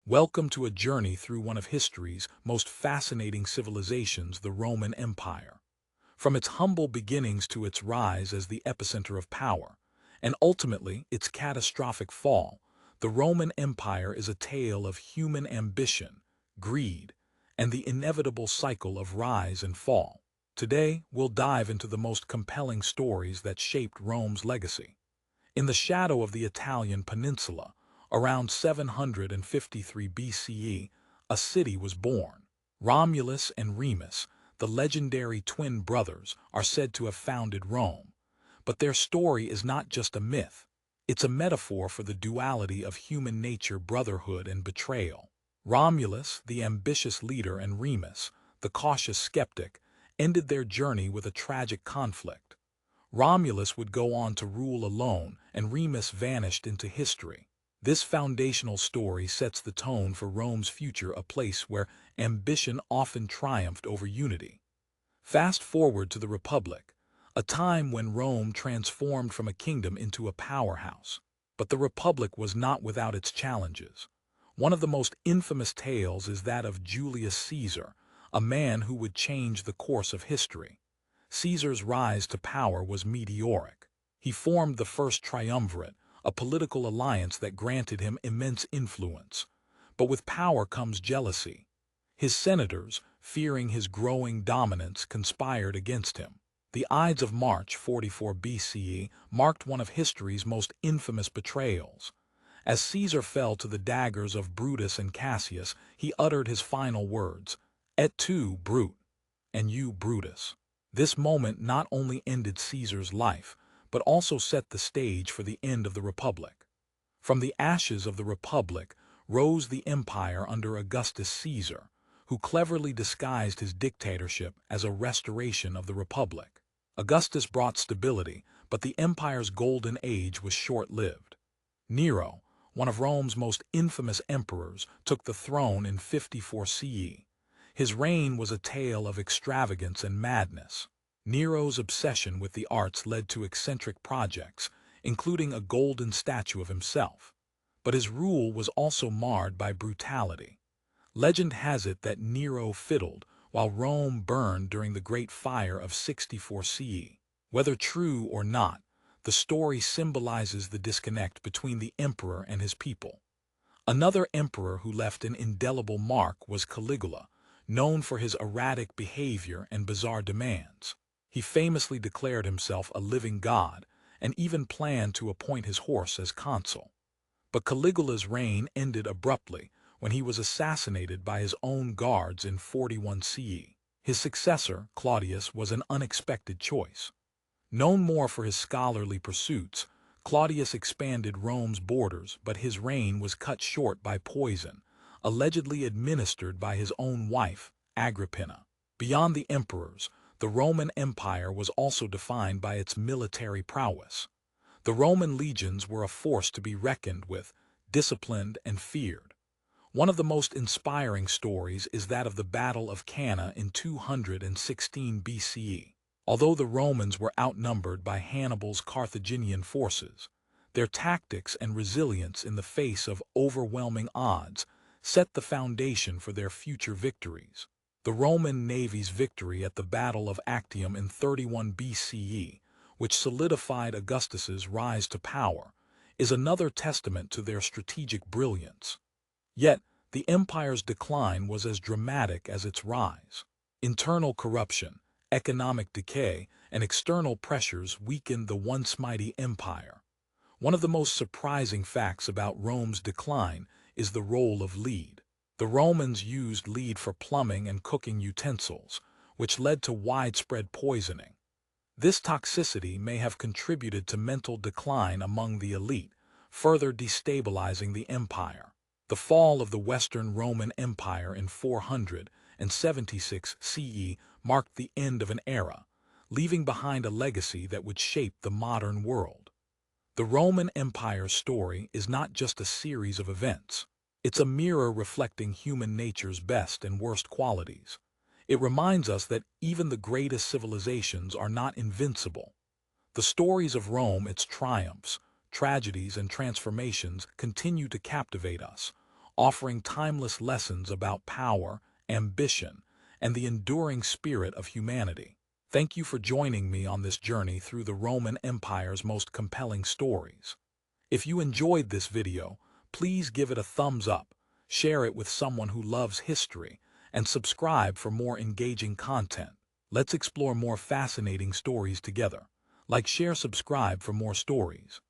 Welcome to a journey through one of history's most fascinating civilizations, the Roman Empire. From its humble beginnings to its rise as the epicenter of power, and ultimately its catastrophic fall, the Roman Empire is a tale of human ambition, greed, and the inevitable cycle of rise and fall. Today, we'll dive into the most compelling stories that shaped Rome's legacy. In the shadow of the Italian peninsula, around 753 BCE, a city was born. Romulus and Remus, the legendary twin brothers, are said to have founded Rome. But their story is not just a myth. It's a metaphor for the duality of human nature, brotherhood and betrayal. Romulus, the ambitious leader, and Remus, the cautious skeptic, ended their journey with a tragic conflict. Romulus would go on to rule alone, and Remus vanished into history. This foundational story sets the tone for Rome's future, a place where ambition often triumphed over unity. Fast forward to the Republic, a time when Rome transformed from a kingdom into a powerhouse. But the Republic was not without its challenges. One of the most infamous tales is that of Julius Caesar, a man who would change the course of history. Caesar's rise to power was meteoric. He formed the first triumvirate, a political alliance that granted him immense influence. But with power comes jealousy. His senators, fearing his growing dominance, conspired against him. The Ides of March 44 BCE marked one of history's most infamous betrayals. As Caesar fell to the daggers of Brutus and Cassius, he uttered his final words, "Et tu, Brute," and "you, Brutus." This moment not only ended Caesar's life, but also set the stage for the end of the Republic. From the ashes of the Republic rose the empire under Augustus Caesar, who cleverly disguised his dictatorship as a restoration of the Republic. Augustus brought stability, but the empire's golden age was short-lived. Nero, one of Rome's most infamous emperors, took the throne in 54 CE. His reign was a tale of extravagance and madness. Nero's obsession with the arts led to eccentric projects, including a golden statue of himself. But his rule was also marred by brutality. Legend has it that Nero fiddled while Rome burned during the Great Fire of 64 CE. Whether true or not, the story symbolizes the disconnect between the emperor and his people. Another emperor who left an indelible mark was Caligula, known for his erratic behavior and bizarre demands. He famously declared himself a living god and even planned to appoint his horse as consul. But Caligula's reign ended abruptly when he was assassinated by his own guards in 41 CE. His successor, Claudius, was an unexpected choice. Known more for his scholarly pursuits, Claudius expanded Rome's borders, but his reign was cut short by poison, allegedly administered by his own wife, Agrippina. Beyond the emperors, the Roman Empire was also defined by its military prowess. The Roman legions were a force to be reckoned with, disciplined and feared. One of the most inspiring stories is that of the Battle of Cannae in 216 BCE. Although the Romans were outnumbered by Hannibal's Carthaginian forces, their tactics and resilience in the face of overwhelming odds set the foundation for their future victories. The Roman navy's victory at the Battle of Actium in 31 BCE, which solidified Augustus's rise to power, is another testament to their strategic brilliance. Yet, the empire's decline was as dramatic as its rise. Internal corruption, economic decay, and external pressures weakened the once mighty empire. One of the most surprising facts about Rome's decline is the role of lead. The Romans used lead for plumbing and cooking utensils, which led to widespread poisoning. This toxicity may have contributed to mental decline among the elite, further destabilizing the empire. The fall of the Western Roman Empire in 476 CE marked the end of an era, leaving behind a legacy that would shape the modern world. The Roman Empire's story is not just a series of events. It's a mirror reflecting human nature's best and worst qualities. It reminds us that even the greatest civilizations are not invincible. The stories of Rome, its triumphs, tragedies, and transformations continue to captivate us, offering timeless lessons about power, ambition, and the enduring spirit of humanity. Thank you for joining me on this journey through the Roman Empire's most compelling stories. If you enjoyed this video, please give it a thumbs up, share it with someone who loves history, and subscribe for more engaging content. Let's explore more fascinating stories together. Like, share, subscribe for more stories.